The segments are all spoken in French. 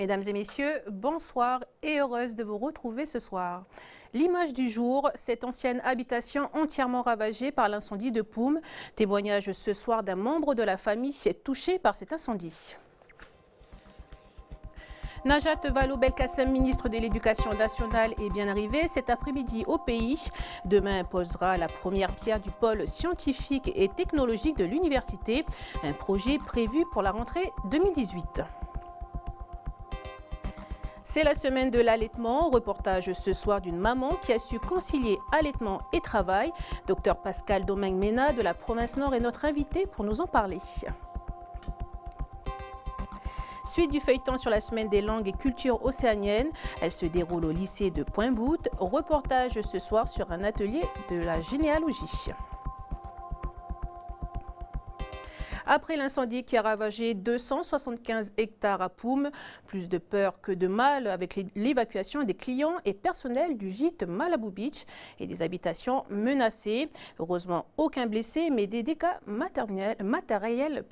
Mesdames et messieurs, bonsoir et heureuse de vous retrouver ce soir. L'image du jour, cette ancienne habitation entièrement ravagée par l'incendie de Poum. Témoignage ce soir d'un membre de la famille touché par cet incendie. Najat Vallaud-Belkacem, ministre de l'Éducation nationale, est bien arrivée cet après-midi au pays. Demain posera la première pierre du pôle scientifique et technologique de l'université, un projet prévu pour la rentrée 2018. C'est la semaine de l'allaitement. Reportage ce soir d'une maman qui a su concilier allaitement et travail. Docteur Pascal Domingue-Mena de la province Nord est notre invité pour nous en parler. Suite du feuilleton sur la semaine des langues et cultures océaniennes. Elle se déroule au lycée de Pointe-Boute. Reportage ce soir sur un atelier de la généalogie. Après l'incendie qui a ravagé 275 hectares à Poum, plus de peur que de mal avec l'évacuation des clients et personnels du gîte Malibu Beach et des habitations menacées. Heureusement, aucun blessé, mais des dégâts matériels.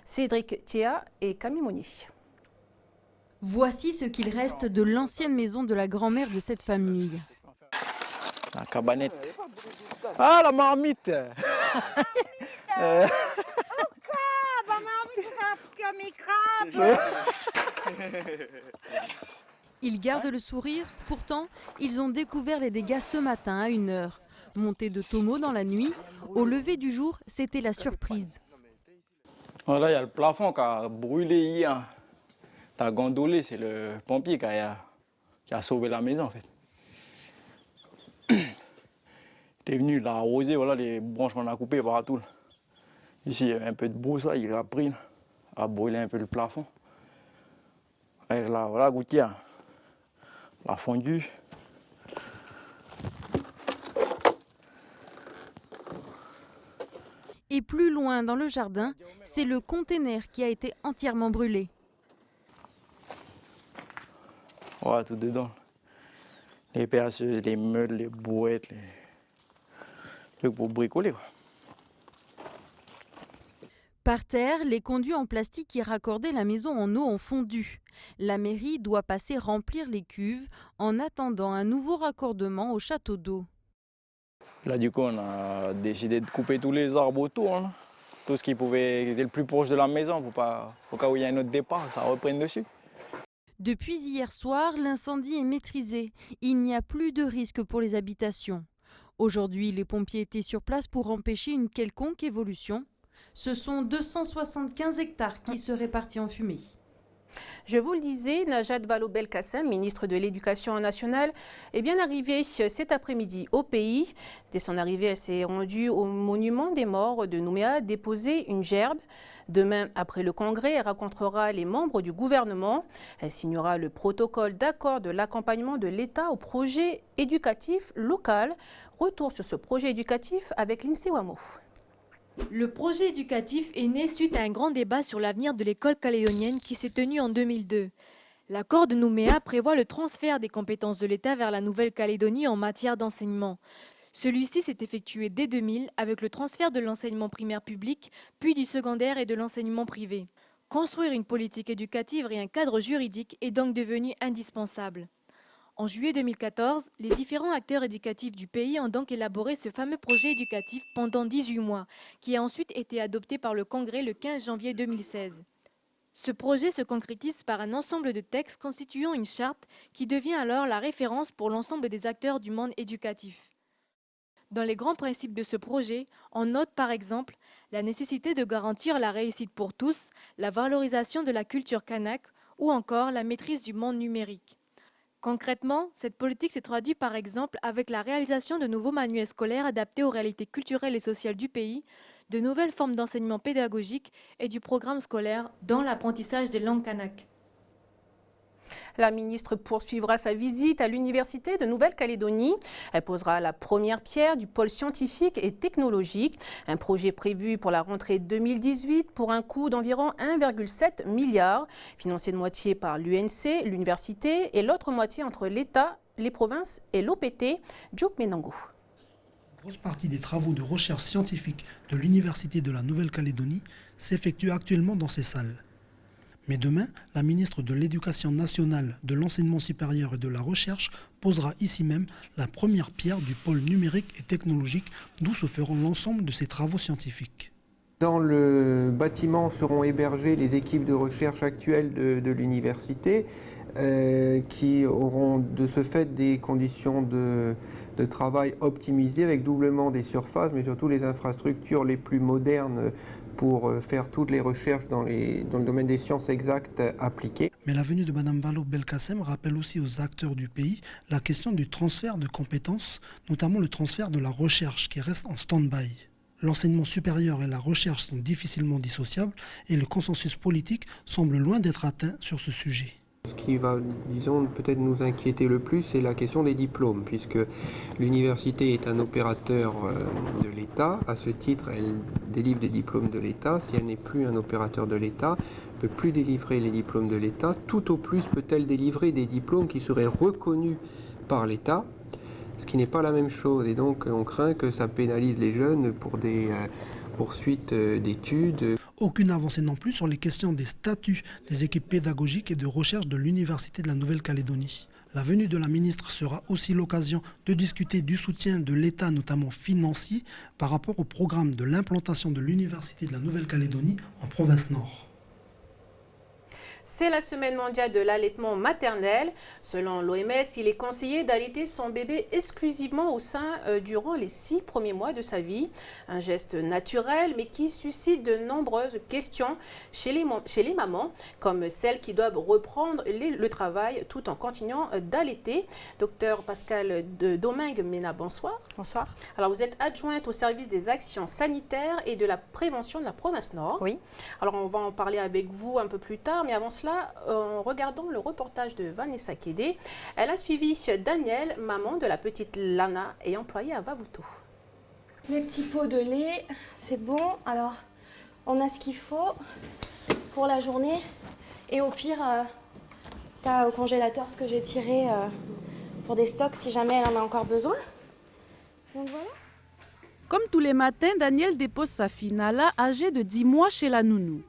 Cédric Théa et Camille Monnier. Voici ce qu'il reste de l'ancienne maison de la grand-mère de cette famille. La cabanette. Ah, la marmite. Ils gardent le sourire, pourtant, ils ont découvert les dégâts ce matin à 1h. Montée de Tomo dans la nuit, au lever du jour, c'était la surprise. Là, il y a le plafond qui a brûlé hier. La gondolée, c'est le pompier qui a sauvé la maison en fait. Il est venu, il a arrosé, voilà les branches qu'on a coupées partout. Ici, il y a un peu de brousse, là, il a pris, a brûlé un peu le plafond. Et là, voilà, gouttière, la fondue. Et plus loin dans le jardin, c'est le container qui a été entièrement brûlé. Voilà, tout dedans. Les perceuses, les meules, les brouettes, les trucs pour bricoler, quoi. Par terre, les conduits en plastique qui raccordaient la maison en eau ont fondu. La mairie doit passer remplir les cuves en attendant un nouveau raccordement au château d'eau. Là, du coup, on a décidé de couper tous les arbres autour, hein. Tout ce qui était le plus proche de la maison, au cas où il y a un autre départ, ça reprenne dessus. Depuis hier soir, l'incendie est maîtrisé. Il n'y a plus de risque pour les habitations. Aujourd'hui, les pompiers étaient sur place pour empêcher une quelconque évolution. Ce sont 275 hectares qui seraient partis en fumée. Je vous le disais, Najat Vallaud-Belkacem, ministre de l'Éducation nationale, est bien arrivée cet après-midi au pays. Dès son arrivée, elle s'est rendue au monument des morts de Nouméa déposer une gerbe. Demain, après le congrès, elle rencontrera les membres du gouvernement. Elle signera le protocole d'accord de l'accompagnement de l'État au projet éducatif local. Retour sur ce projet éducatif avec Lindsay Wamo. Le projet éducatif est né suite à un grand débat sur l'avenir de l'école calédonienne qui s'est tenu en 2002. L'accord de Nouméa prévoit le transfert des compétences de l'État vers la Nouvelle-Calédonie en matière d'enseignement. Celui-ci s'est effectué dès 2000 avec le transfert de l'enseignement primaire public, puis du secondaire et de l'enseignement privé. Construire une politique éducative et un cadre juridique est donc devenu indispensable. En juillet 2014, les différents acteurs éducatifs du pays ont donc élaboré ce fameux projet éducatif pendant 18 mois, qui a ensuite été adopté par le Congrès le 15 janvier 2016. Ce projet se concrétise par un ensemble de textes constituant une charte qui devient alors la référence pour l'ensemble des acteurs du monde éducatif. Dans les grands principes de ce projet, on note par exemple la nécessité de garantir la réussite pour tous, la valorisation de la culture kanak ou encore la maîtrise du monde numérique. Concrètement, cette politique se traduit par exemple avec la réalisation de nouveaux manuels scolaires adaptés aux réalités culturelles et sociales du pays, de nouvelles formes d'enseignement pédagogique et du programme scolaire dans l'apprentissage des langues kanak. La ministre poursuivra sa visite à l'Université de Nouvelle-Calédonie. Elle posera la première pierre du pôle scientifique et technologique, un projet prévu pour la rentrée 2018 pour un coût d'environ 1,7 milliard, financé de moitié par l'UNC, l'université, et l'autre moitié entre l'État, les provinces et l'OPT. Djouk Menango. Une grosse partie des travaux de recherche scientifique de l'Université de la Nouvelle-Calédonie s'effectue actuellement dans ces salles. Mais demain, la ministre de l'Éducation nationale, de l'enseignement supérieur et de la recherche posera ici même la première pierre du pôle numérique et technologique d'où se feront l'ensemble de ces travaux scientifiques. Dans le bâtiment seront hébergées les équipes de recherche actuelles de l'université qui auront de ce fait des conditions de travail optimisées avec doublement des surfaces, mais surtout les infrastructures les plus modernes pour faire toutes les recherches dans le domaine des sciences exactes appliquées. Mais la venue de Mme Valo Belkacem rappelle aussi aux acteurs du pays la question du transfert de compétences, notamment le transfert de la recherche qui reste en stand-by. L'enseignement supérieur et la recherche sont difficilement dissociables et le consensus politique semble loin d'être atteint sur ce sujet. Ce qui va, disons, peut-être nous inquiéter le plus, c'est la question des diplômes, puisque l'université est un opérateur de l'État. À ce titre, elle délivre des diplômes de l'État. Si elle n'est plus un opérateur de l'État, elle ne peut plus délivrer les diplômes de l'État. Tout au plus peut-elle délivrer des diplômes qui seraient reconnus par l'État, ce qui n'est pas la même chose. Et donc, on craint que ça pénalise les jeunes pour des poursuites d'études. Aucune avancée non plus sur les questions des statuts des équipes pédagogiques et de recherche de l'Université de la Nouvelle-Calédonie. La venue de la ministre sera aussi l'occasion de discuter du soutien de l'État, notamment financier, par rapport au programme de l'implantation de l'Université de la Nouvelle-Calédonie en province Nord. C'est la semaine mondiale de l'allaitement maternel. Selon l'OMS, il est conseillé d'allaiter son bébé exclusivement au sein durant les 6 premiers mois de sa vie. Un geste naturel, mais qui suscite de nombreuses questions chez les mamans, comme celles qui doivent reprendre le travail tout en continuant d'allaiter. Docteur Pascal Domingue Mena, bonsoir. Bonsoir. Alors, vous êtes adjointe au service des actions sanitaires et de la prévention de la province Nord. Oui. Alors, on va en parler avec vous un peu plus tard, mais avant cela, en regardant le reportage de Vanessa Kédé, elle a suivi Danielle, maman de la petite Lana et employée à Vavuto. Les petits pots de lait, c'est bon. Alors, on a ce qu'il faut pour la journée. Et au pire, tu as au congélateur ce que j'ai tiré pour des stocks si jamais elle en a encore besoin. Donc voilà. Comme tous les matins, Danielle dépose sa fille Nala, âgée de 10 mois, chez la nounou.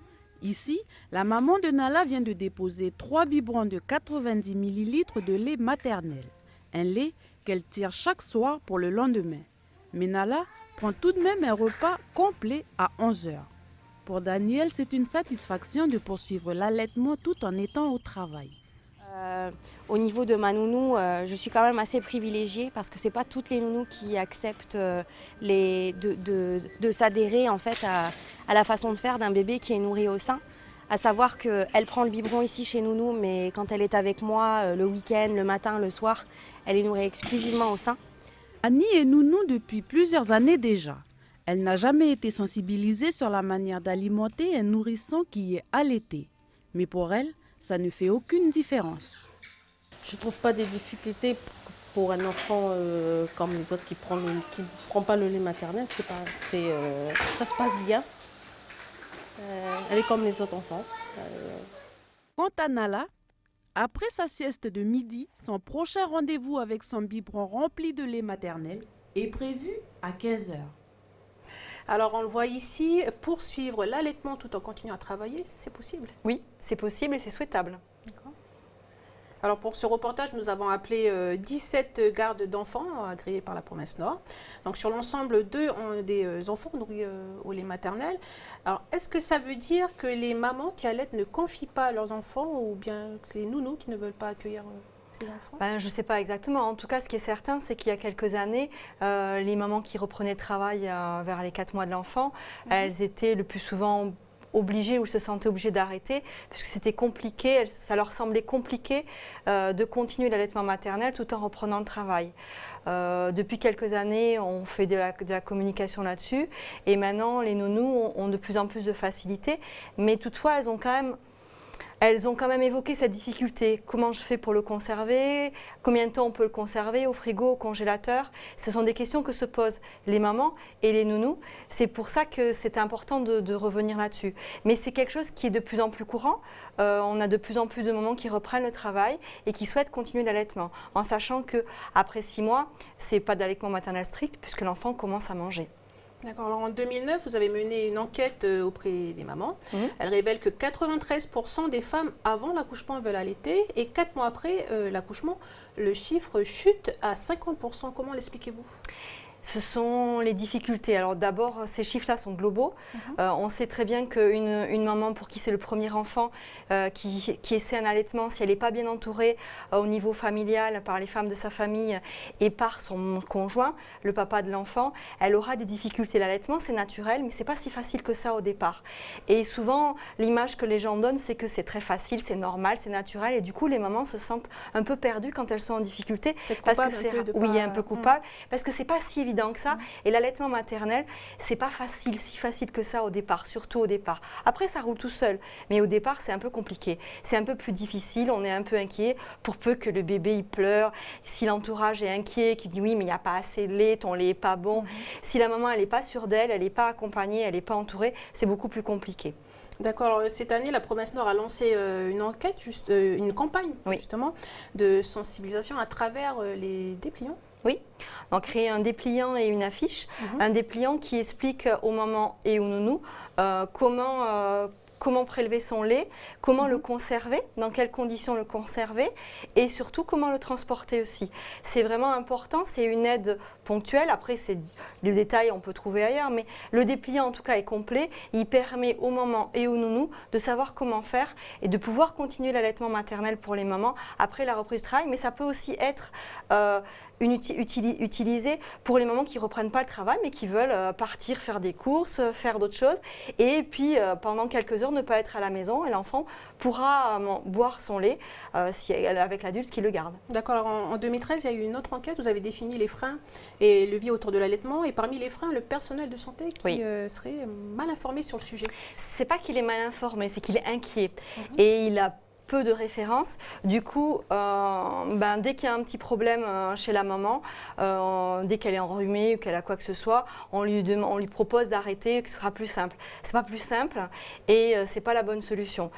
Ici, la maman de Nala vient de déposer 3 biberons de 90 ml de lait maternel. Un lait qu'elle tire chaque soir pour le lendemain. Mais Nala prend tout de même un repas complet à 11 h. Pour Danielle, c'est une satisfaction de poursuivre l'allaitement tout en étant au travail. Au niveau de ma nounou, je suis quand même assez privilégiée parce que ce n'est pas toutes les nounous qui acceptent de s'adhérer en fait à la façon de faire d'un bébé qui est nourri au sein. À savoir qu'elle prend le biberon ici chez nounou, mais quand elle est avec moi le week-end, le matin, le soir, elle est nourrie exclusivement au sein. Annie est nounou depuis plusieurs années déjà. Elle n'a jamais été sensibilisée sur la manière d'alimenter un nourrisson qui est allaité. Mais pour elle, ça ne fait aucune différence. Je ne trouve pas des difficultés pour un enfant comme les autres qui ne prend pas le lait maternel. Ça se passe bien. Elle est comme les autres enfants. Quant à Nala, après sa sieste de midi, son prochain rendez-vous avec son biberon rempli de lait maternel est prévu à 15 h. Alors, on le voit ici, poursuivre l'allaitement tout en continuant à travailler, c'est possible? Oui, c'est possible et c'est souhaitable. D'accord. Alors, pour ce reportage, nous avons appelé 17 gardes d'enfants agréés par la province Nord. Donc, sur l'ensemble, 2 ont des enfants nourris au lait maternel. Alors, est-ce que ça veut dire que les mamans qui allaitent ne confient pas leurs enfants ou bien que c'est les nounous qui ne veulent pas accueillir ces enfants? Je ne sais pas exactement. En tout cas, ce qui est certain, c'est qu'il y a quelques années, les mamans qui reprenaient le travail vers les 4 mois de l'enfant, elles étaient le plus souvent obligées ou se sentaient obligées d'arrêter puisque c'était compliqué, ça leur semblait compliqué de continuer l'allaitement maternel tout en reprenant le travail. Depuis quelques années, on fait de la communication là-dessus et maintenant les nounous ont de plus en plus de facilité, mais toutefois elles ont quand même évoqué cette difficulté. Comment je fais pour le conserver? Combien de temps on peut le conserver au frigo, au congélateur? Ce sont des questions que se posent les mamans et les nounous. C'est pour ça que c'est important de revenir là-dessus. Mais c'est quelque chose qui est de plus en plus courant. On a de plus en plus de mamans qui reprennent le travail et qui souhaitent continuer l'allaitement, en sachant qu'après 6 mois, ce n'est pas d'allaitement maternel strict puisque l'enfant commence à manger. D'accord. Alors en 2009, vous avez mené une enquête auprès des mamans. Elle révèle que 93% des femmes avant l'accouchement veulent allaiter et 4 mois après l'accouchement, le chiffre chute à 50%. Comment l'expliquez-vous ? Ce sont les difficultés. Alors d'abord, ces chiffres-là sont globaux. On sait très bien qu'une maman pour qui c'est le premier enfant qui essaie un allaitement, si elle n'est pas bien entourée au niveau familial par les femmes de sa famille et par son conjoint, le papa de l'enfant, elle aura des difficultés. L'allaitement, c'est naturel, mais ce n'est pas si facile que ça au départ. Et souvent, l'image que les gens donnent, c'est que c'est très facile, c'est normal, c'est naturel. Et du coup, les mamans se sentent un peu perdues quand elles sont en difficulté. Parce que c'est un peu coupable. Parce que c'est pas si évident que ça. Et l'allaitement maternel, c'est pas facile, si facile que ça au départ, surtout au départ. Après, ça roule tout seul, mais au départ, c'est un peu compliqué. C'est un peu plus difficile, on est un peu inquiet, pour peu que le bébé il pleure, si l'entourage est inquiet, qui dit oui, mais il n'y a pas assez de lait, ton lait n'est pas bon. Si la maman, elle n'est pas sûre d'elle, elle n'est pas accompagnée, elle n'est pas entourée, c'est beaucoup plus compliqué. D'accord. Cette année, la promesse Nord a lancé une enquête, une campagne justement de sensibilisation à travers les dépliants. Oui, on a créé un dépliant et une affiche. Un dépliant qui explique aux mamans et aux nounous comment prélever son lait, comment le conserver, dans quelles conditions le conserver et surtout comment le transporter aussi. C'est vraiment important, c'est une aide ponctuelle. Après, c'est du détail, on peut trouver ailleurs, mais le dépliant en tout cas est complet. Il permet aux mamans et aux nounous de savoir comment faire et de pouvoir continuer l'allaitement maternel pour les mamans après la reprise du travail, mais ça peut aussi être utilisé pour les mamans qui ne reprennent pas le travail mais qui veulent partir faire des courses, faire d'autres choses et puis pendant quelques heures ne pas être à la maison et l'enfant pourra boire son lait avec l'adulte qui le garde. D'accord, alors en 2013 il y a eu une autre enquête, vous avez défini les freins et leviers autour de l'allaitement et parmi les freins le personnel de santé qui serait mal informé sur le sujet. C'est pas qu'il est mal informé, c'est qu'il est inquiet et il a peu de références. Du coup, dès qu'il y a un petit problème chez la maman, dès qu'elle est enrhumée ou qu'elle a quoi que ce soit, on lui propose d'arrêter, que ce sera plus simple. C'est pas plus simple et c'est pas la bonne solution.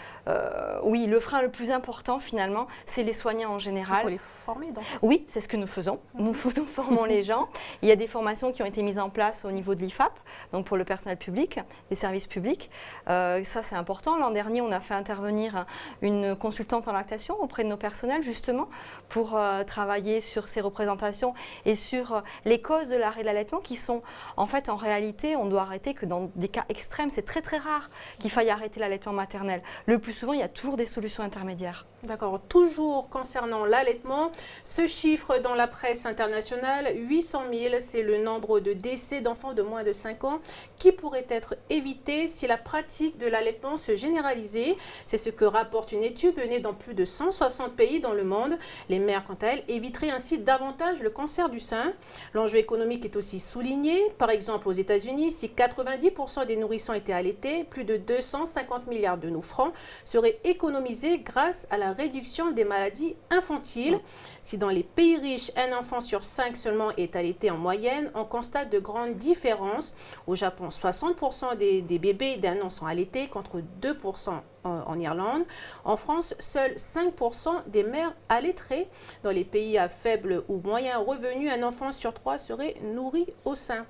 Oui, le frein le plus important finalement, c'est les soignants en général. Il faut les former donc. Oui, c'est ce que nous faisons. Nous formons les gens. Il y a des formations qui ont été mises en place au niveau de l'IFAP, donc pour le personnel public, des services publics. Ça, c'est important. L'an dernier, on a fait intervenir une consultante en lactation auprès de nos personnels justement pour travailler sur ces représentations et sur les causes de l'arrêt de l'allaitement qui sont en fait en réalité on doit arrêter que dans des cas extrêmes, c'est très très rare qu'il faille arrêter l'allaitement maternel. Le plus souvent il y a toujours des solutions intermédiaires. D'accord, toujours concernant l'allaitement, ce chiffre dans la presse internationale, 800 000, c'est le nombre de décès d'enfants de moins de 5 ans qui pourraient être évités si la pratique de l'allaitement se généralisait. C'est ce que rapporte une étude menée dans plus de 160 pays dans le monde. Les mères, quant à elles, éviteraient ainsi davantage le cancer du sein. L'enjeu économique est aussi souligné. Par exemple, aux États-Unis, si 90% des nourrissons étaient allaités, plus de 250 milliards de nos francs seraient économisés grâce à la réduction des maladies infantiles. Si dans les pays riches, un enfant sur 5 seulement est allaité en moyenne, on constate de grandes différences. Au Japon, 60% des bébés d'un an sont allaités contre 2% en Irlande. En France, seuls 5% des mères allaiteraient. Dans les pays à faible ou moyen revenu, un enfant sur 3 serait nourri au sein.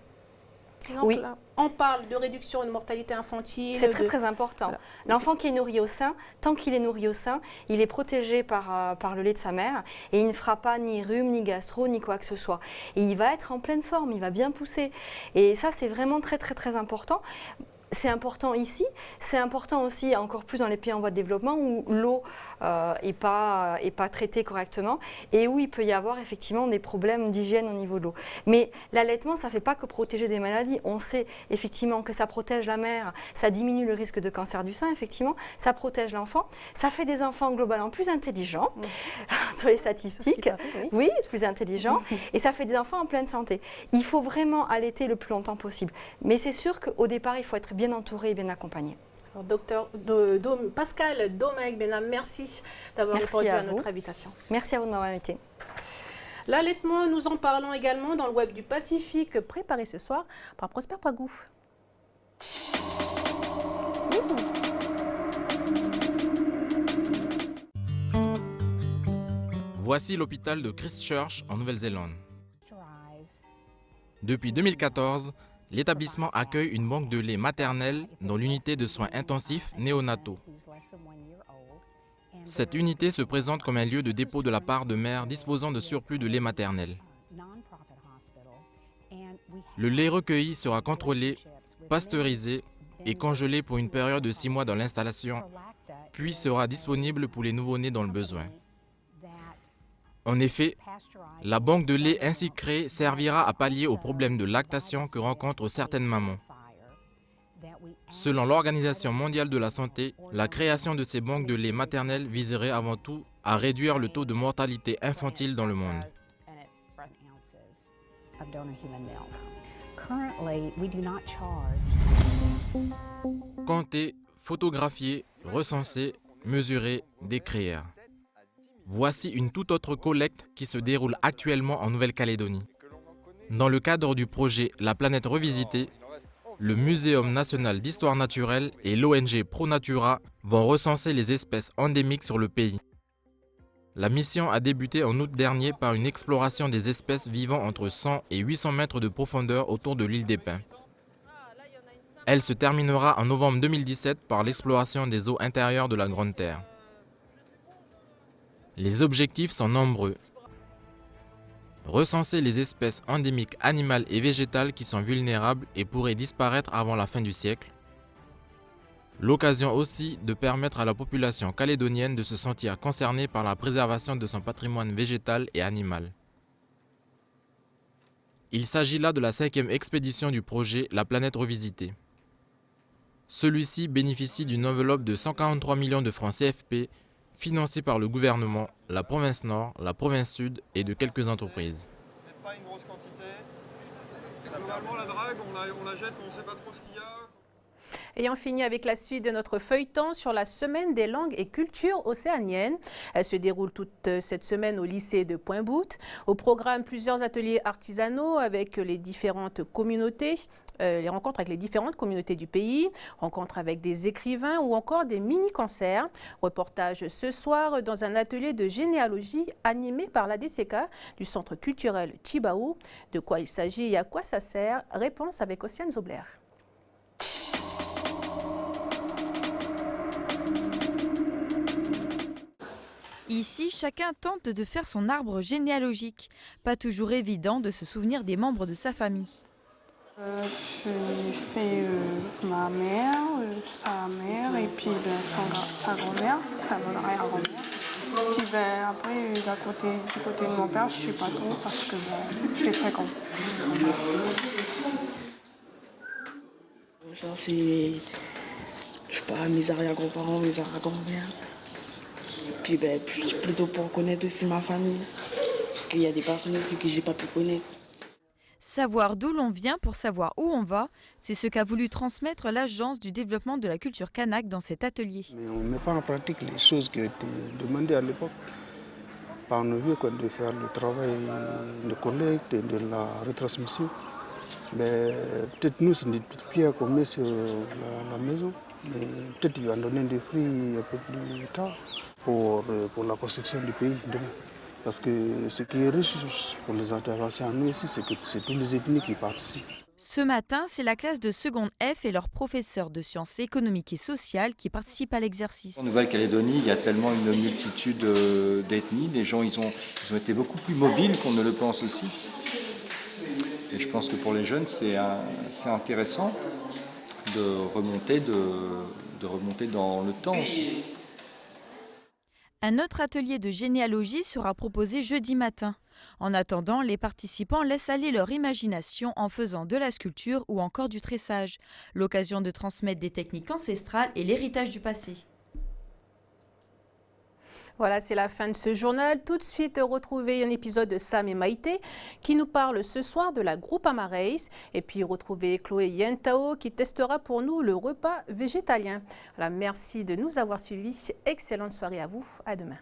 Donc oui. Là, on parle de réduction de mortalité infantile. C'est très très important. Voilà. L'enfant qui est nourri au sein, tant qu'il est nourri au sein, il est protégé par le lait de sa mère et il ne fera pas ni rhume, ni gastro, ni quoi que ce soit. Et il va être en pleine forme, il va bien pousser. Et ça, c'est vraiment très très très important. C'est important ici, c'est important aussi encore plus dans les pays en voie de développement où l'eau n'est pas traitée correctement et où il peut y avoir effectivement des problèmes d'hygiène au niveau de l'eau. Mais l'allaitement, ça ne fait pas que protéger des maladies. On sait effectivement que ça protège la mère, ça diminue le risque de cancer du sein, effectivement, ça protège l'enfant, ça fait des enfants globalement plus intelligents sur les statistiques, oui, plus intelligents, et ça fait des enfants en pleine santé. Il faut vraiment allaiter le plus longtemps possible. Mais c'est sûr qu'au départ, il faut être bien entouré et bien accompagné. Alors, docteur Pascal Domecq-Benham, merci d'avoir répondu à notre invitation. Merci à vous de m'avoir invité. L'allaitement, nous en parlons également dans le web du Pacifique, préparé ce soir par Prosper Pagou. Voici l'hôpital de Christchurch en Nouvelle-Zélande. Depuis 2014, l'établissement accueille une banque de lait maternel dans l'unité de soins intensifs néonataux. Cette unité se présente comme un lieu de dépôt de la part de mères disposant de surplus de lait maternel. Le lait recueilli sera contrôlé, pasteurisé et congelé pour une période de 6 mois dans l'installation, puis sera disponible pour les nouveau-nés dans le besoin. En effet, la banque de lait ainsi créée servira à pallier aux problèmes de lactation que rencontrent certaines mamans. Selon l'Organisation mondiale de la santé, la création de ces banques de lait maternel viserait avant tout à réduire le taux de mortalité infantile dans le monde. Compter, photographier, recenser, mesurer, décrire. Voici une toute autre collecte qui se déroule actuellement en Nouvelle-Calédonie. Dans le cadre du projet La planète revisitée, le Muséum national d'histoire naturelle et l'ONG ProNatura vont recenser les espèces endémiques sur le pays. La mission a débuté en août dernier par une exploration des espèces vivant entre 100 et 800 mètres de profondeur autour de l'île des Pins. Elle se terminera en novembre 2017 par l'exploration des eaux intérieures de la Grande Terre. Les objectifs sont nombreux. Recenser les espèces endémiques animales et végétales qui sont vulnérables et pourraient disparaître avant la fin du siècle. L'occasion aussi de permettre à la population calédonienne de se sentir concernée par la préservation de son patrimoine végétal et animal. Il s'agit là de la 5e expédition du projet La planète revisitée. Celui-ci bénéficie d'une enveloppe de 143 millions de francs CFP financée par le gouvernement, la province Nord, la province Sud et de quelques entreprises. Pas une grosse quantité. Globalement, la drague, on la jette, on ne sait pas trop ce qu'il y a. Ayant fini avec la suite de notre feuilleton sur la semaine des langues et cultures océaniennes. Elle se déroule toute cette semaine au lycée de Pointe-Boute. Au programme, plusieurs ateliers artisanaux avec les différentes communautés. Les rencontres avec les différentes communautés du pays, rencontres avec des écrivains ou encore des mini-concerts. Reportage ce soir dans un atelier de généalogie animé par la DCK du Centre culturel Chibaou. De quoi il s'agit et à quoi ça sert? Réponse avec Ossiane Zobler. Ici, chacun tente de faire son arbre généalogique. Pas toujours évident de se souvenir des membres de sa famille. J'ai fait ma mère, sa mère et puis sa grand-mère, enfin mon arrière-grand-mère. Puis après, du côté de mon père, je ne sais pas trop parce que je les fréquente. Genre c'est, je sais pas, mes arrière-grands-parents, mes arrière-grand-mères. Puis plutôt pour connaître aussi ma famille, parce qu'il y a des personnes aussi que j'ai pas pu connaître. Savoir d'où l'on vient pour savoir où on va, c'est ce qu'a voulu transmettre l'Agence du développement de la culture kanak dans cet atelier. Mais on ne met pas en pratique les choses qui ont été demandées à l'époque par nos vieux, de faire le travail de collecte et de la retransmission. Mais peut-être nous, c'est des petites pierres qu'on met sur la maison, mais peut-être il va en donner des fruits un peu plus tard pour la construction du pays demain. Parce que ce qui est riche pour les interventions à nous ici, c'est que c'est tous les ethnies qui participent. Ce matin, c'est la classe de seconde F et leur professeur de sciences économiques et sociales qui participent à l'exercice. En Nouvelle-Calédonie, il y a tellement une multitude d'ethnies. Les gens ils ont été beaucoup plus mobiles qu'on ne le pense aussi. Et je pense que pour les jeunes, c'est intéressant de remonter dans le temps aussi. Un autre atelier de généalogie sera proposé jeudi matin. En attendant, les participants laissent aller leur imagination en faisant de la sculpture ou encore du tressage. L'occasion de transmettre des techniques ancestrales et l'héritage du passé. Voilà, c'est la fin de ce journal. Tout de suite, retrouvez un épisode de Sam et Maïté qui nous parle ce soir de la Groupama Race. Et puis, retrouvez Chloé Yentao qui testera pour nous le repas végétalien. Voilà, merci de nous avoir suivis. Excellente soirée à vous. À demain.